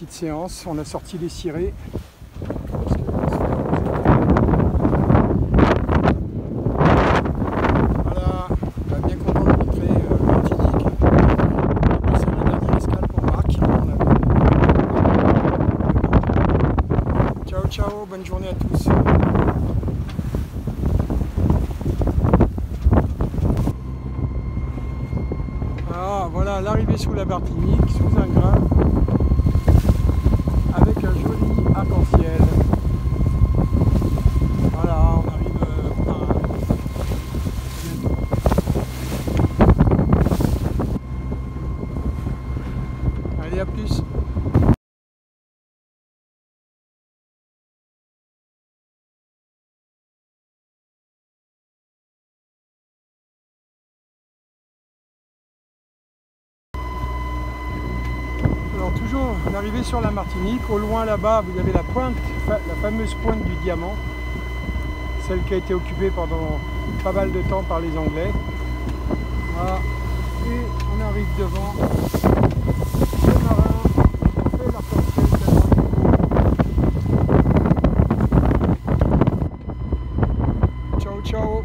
petite séance. On a sorti les cirés. Voilà, bien content de montrer Martinique. C'est la dernière escale pour Marc. Ciao, ciao, bonne journée à tous. Ah, voilà l'arrivée sous la Martinique, sous un grain, avec un joli arc-en-ciel. Voilà, on arrive au marin. Allez, à plus. Alors toujours l'arrivée sur la Martinique, au loin là-bas vous avez la pointe, la fameuse pointe du Diamant, celle qui a été occupée pendant pas mal de temps par les Anglais. Voilà. Et on arrive devant le marin, on fait l'arc-en-ciel tellement beau. Ciao ciao.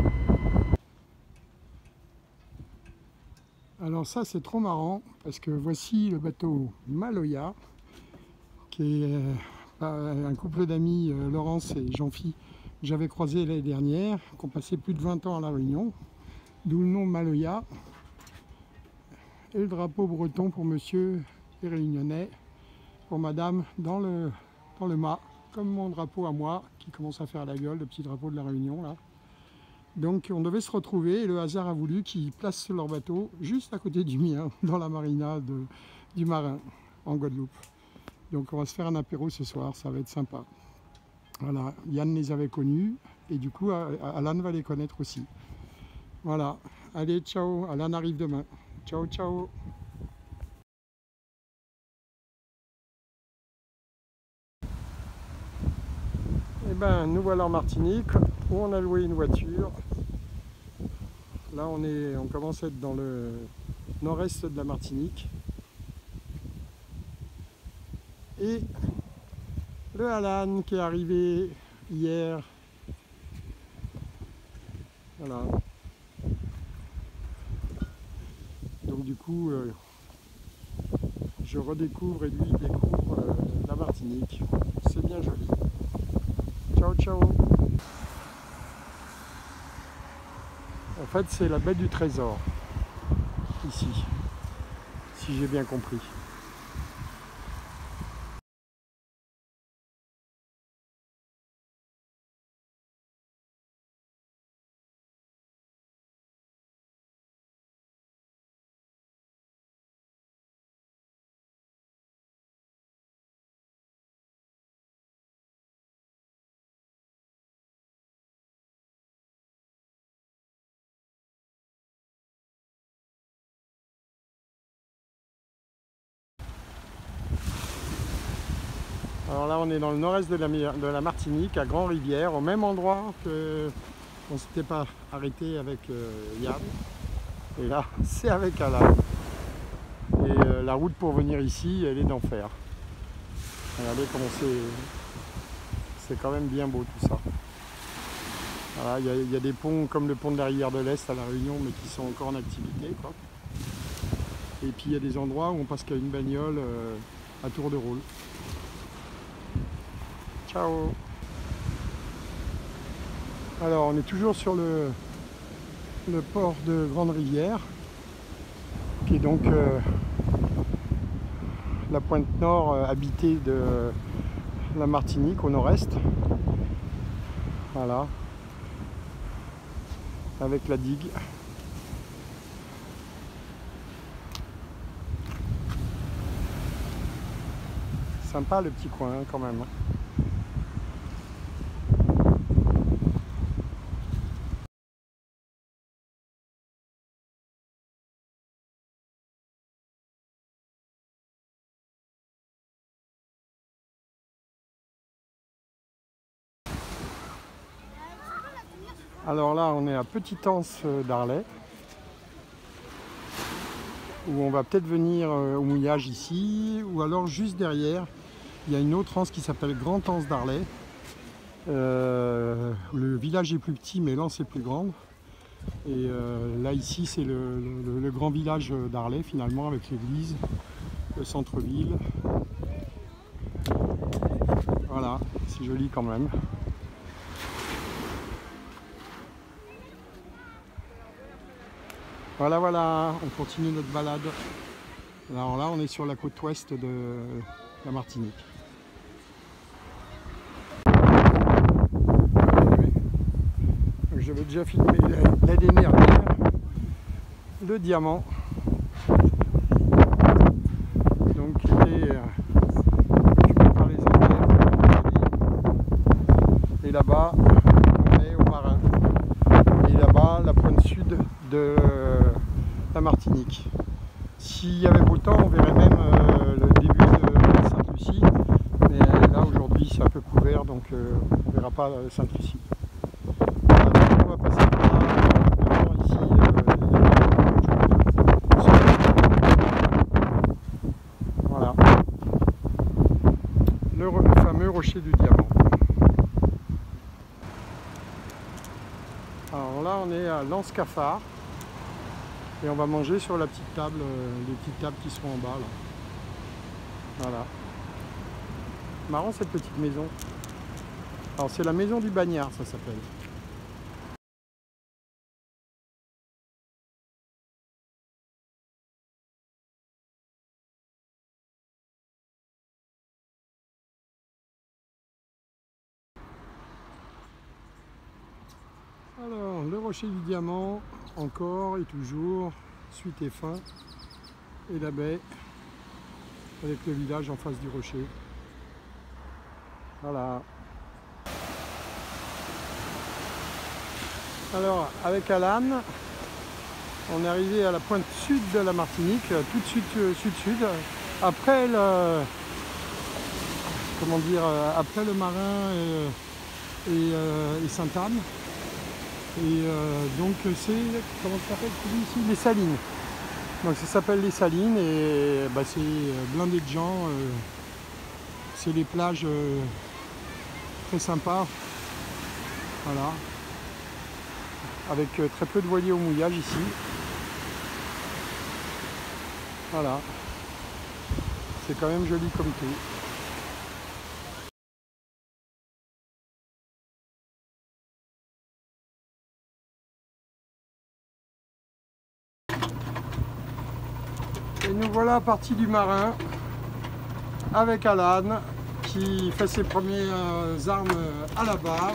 Alors ça c'est trop marrant parce que voici le bateau Maloya qui est un couple d'amis, Laurence et Jean-Phi, que j'avais croisé l'année dernière, qui ont passé plus de 20 ans à La Réunion, d'où le nom Maloya, et le drapeau breton pour monsieur et réunionnais, pour madame dans le mât, comme mon drapeau à moi qui commence à faire la gueule, le petit drapeau de La Réunion là. Donc on devait se retrouver et le hasard a voulu qu'ils placent leur bateau juste à côté du mien, dans la marina du Marin, en Guadeloupe. Donc on va se faire un apéro ce soir, ça va être sympa. Voilà, Yann les avait connus et du coup Alan va les connaître aussi. Voilà, allez ciao, Alan arrive demain. Ciao ciao. Et ben nous voilà en Martinique où on a loué une voiture. Là on commence à être dans le nord-est de la Martinique. Et le Alan qui est arrivé hier. Voilà. Donc du coup, je redécouvre et lui découvre la Martinique. C'est bien joli. Ciao ciao. En fait c'est la baie du Trésor, ici, si j'ai bien compris. Alors là on est dans le nord-est de la Martinique, à Grand-Rivière, au même endroit que on ne s'était pas arrêté avec Yann. Et là c'est avec Alain. Et la route pour venir ici, elle est d'enfer. Regardez comment c'est quand même bien beau tout ça. Voilà, il y a des ponts comme le pont de la rivière de l'Est à La Réunion, mais qui sont encore en activité, quoi. Et puis il y a des endroits où on passe qu'à une bagnole à tour de rôle. Ciao. Alors on est toujours sur le port de Grande-Rivière, qui est donc la pointe nord habitée de la Martinique au nord-est. Voilà. Avec la digue. Sympa le petit coin hein, quand même. Alors là, on est à Petite-Anse d'Arlet, où on va peut-être venir au mouillage ici, ou alors juste derrière, Il y a une autre anse qui s'appelle Grand Anse d'Arlet. Le village est plus petit, mais l'anse est plus grande. Et là, ici, c'est le grand village d'Arlet, finalement, avec l'église, le centre-ville. Voilà, c'est joli quand même. Voilà, voilà, on continue notre balade. Alors là, on est sur la côte ouest de la Martinique. J'avais déjà filmé l'année dernière le diamant. Donc qui était occupé par les Anglais. Et là-bas, on est au Marin. Et là-bas, la pointe sud de la Martinique. S'il y avait beau temps, on verrait même le début de Sainte-Lucie. Mais là, aujourd'hui, c'est un peu couvert, donc on ne verra pas Sainte-Lucie. On va passer par là. Ici, voilà. Le fameux rocher du diamant. Alors là, on est à l'Anse Cafard. Et on va manger sur la petite table, les petites tables qui sont en bas là. Voilà. Marrant cette petite maison. Alors c'est la maison du bagnard, ça s'appelle. Alors, le rocher du diamant, encore et toujours, suite et fin, et la baie, avec le village en face du rocher. Voilà. Alors, avec Alan, on est arrivé à la pointe sud de la Martinique, tout de suite sud-sud, après le, comment dire, après le Marin et Sainte-Anne. Et donc c'est, comment ça s'appelle ici, les Salines. Donc ça s'appelle les Salines et bah, c'est blindé de gens. C'est les plages très sympas. Voilà. Avec très peu de voiliers au mouillage ici. Voilà. C'est quand même joli comme tout. Et nous voilà partis du Marin avec Alan qui fait ses premières armes à la barre.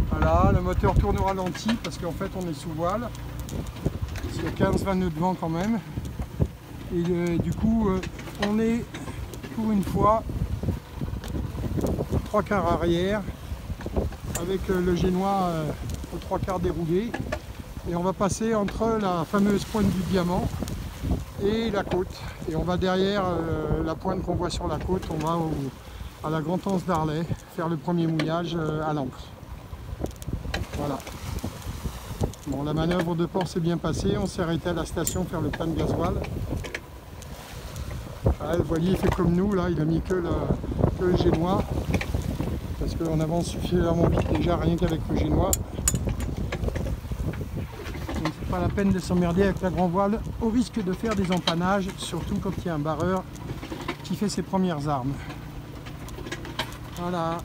Voilà, le moteur tourne au ralenti parce qu'en fait on est sous voile. C'est 15-20 nœuds de vent quand même. Et du coup on est pour une fois 3/4 arrière avec le génois aux 3/4 déroulé. Et on va passer entre la fameuse pointe du diamant et la côte. Et on va derrière la pointe qu'on voit sur la côte, on va à la Grande Anse d'Arlet faire le premier mouillage à l'ancre. Voilà. Bon, la manœuvre de port s'est bien passée, on s'est arrêté à la station faire le plein de gasoil. Ah, le voilier fait comme nous, là, il a mis que le génois, parce qu'on avance suffisamment vite déjà rien qu'avec le génois. Donc c'est pas la peine de s'emmerder avec la grand voile, au risque de faire des empannages, surtout quand il y a un barreur qui fait ses premières armes. Voilà.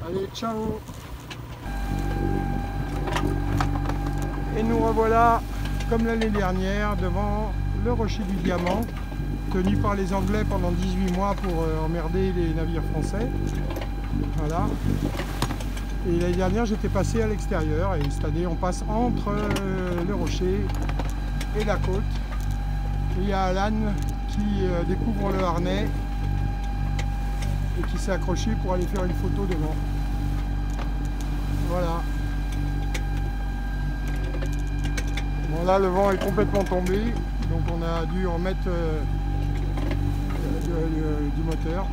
Allez, ciao. Et nous revoilà, comme l'année dernière, devant le rocher du diamant, tenu par les Anglais pendant 18 mois pour emmerder les navires français. Voilà. Et l'année dernière, j'étais passé à l'extérieur, et cette année, on passe entre le rocher et la côte. Et il y a Alan qui découvre le harnais et qui s'est accroché pour aller faire une photo devant. Voilà. Bon, là, le vent est complètement tombé, donc on a dû en mettre du moteur.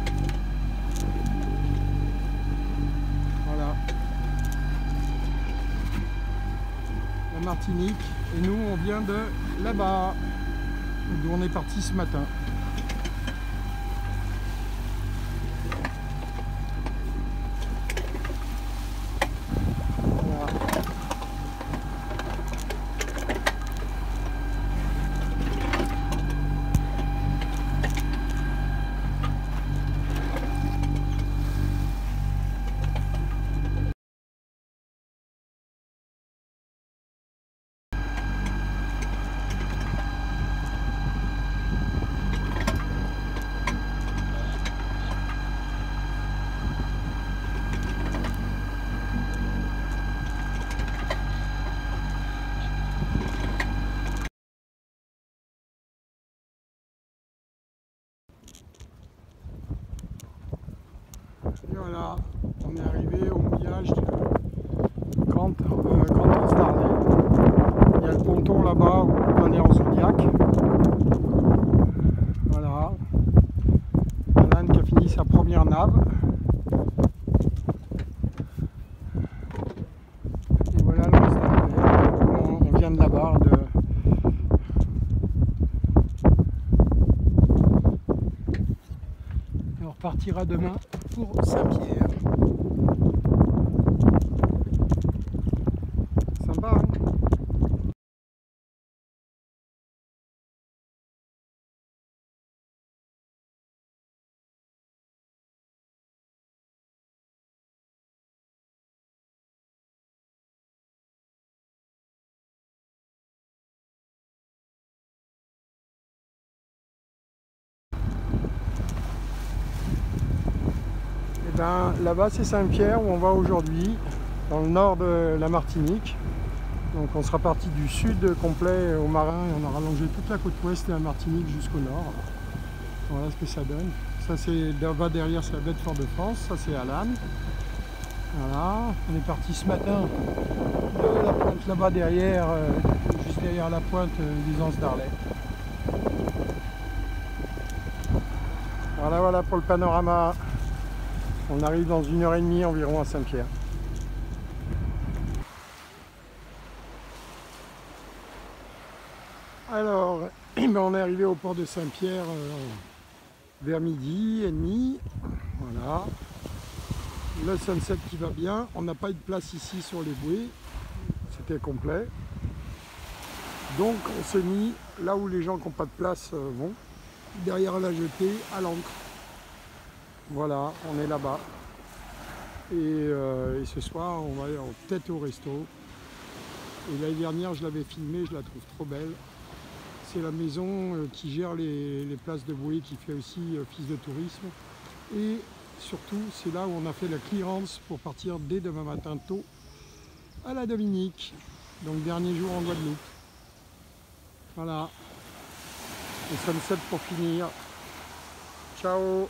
Voilà. La Martinique, et nous, on vient de là-bas. d'où on est parti ce matin. Et voilà, on est arrivé au mouillage de Canton-Starlet. Il y a le ponton là-bas où on est en Zodiac. Voilà. Alan qui a fini sa première nave. Et voilà on vient de là-bas. Et on repartira demain pour Saint-Pierre. Sympa, hein? Là-bas c'est Saint-Pierre où on va aujourd'hui, dans le nord de la Martinique. Donc on sera parti du sud complet au Marin et on a rallongé toute la côte ouest de la Martinique jusqu'au nord. Voilà ce que ça donne. Ça c'est là-bas derrière, c'est la baie de Fort-de-France, ça c'est Alan. Voilà, on est parti ce matin de la pointe là-bas derrière, juste derrière la pointe des Anses d'Arlet. Voilà pour le panorama. On arrive dans 1h30 environ à Saint-Pierre. Alors, on est arrivé au port de Saint-Pierre vers midi et demi. Voilà. Le sunset qui va bien. On n'a pas eu de place ici sur les bouées. C'était complet. Donc on s'est mis là où les gens qui n'ont pas de place vont. Derrière la jetée, à l'ancre. Voilà, on est là-bas. Et ce soir, on va peut-être au resto. Et l'année dernière, je l'avais filmé, je la trouve trop belle. C'est la maison qui gère les places de bouée, qui fait aussi office de tourisme. Et surtout, c'est là où on a fait la clearance pour partir dès demain matin tôt à la Dominique. Donc dernier jour en Guadeloupe. Voilà. Et sunset pour finir. Ciao!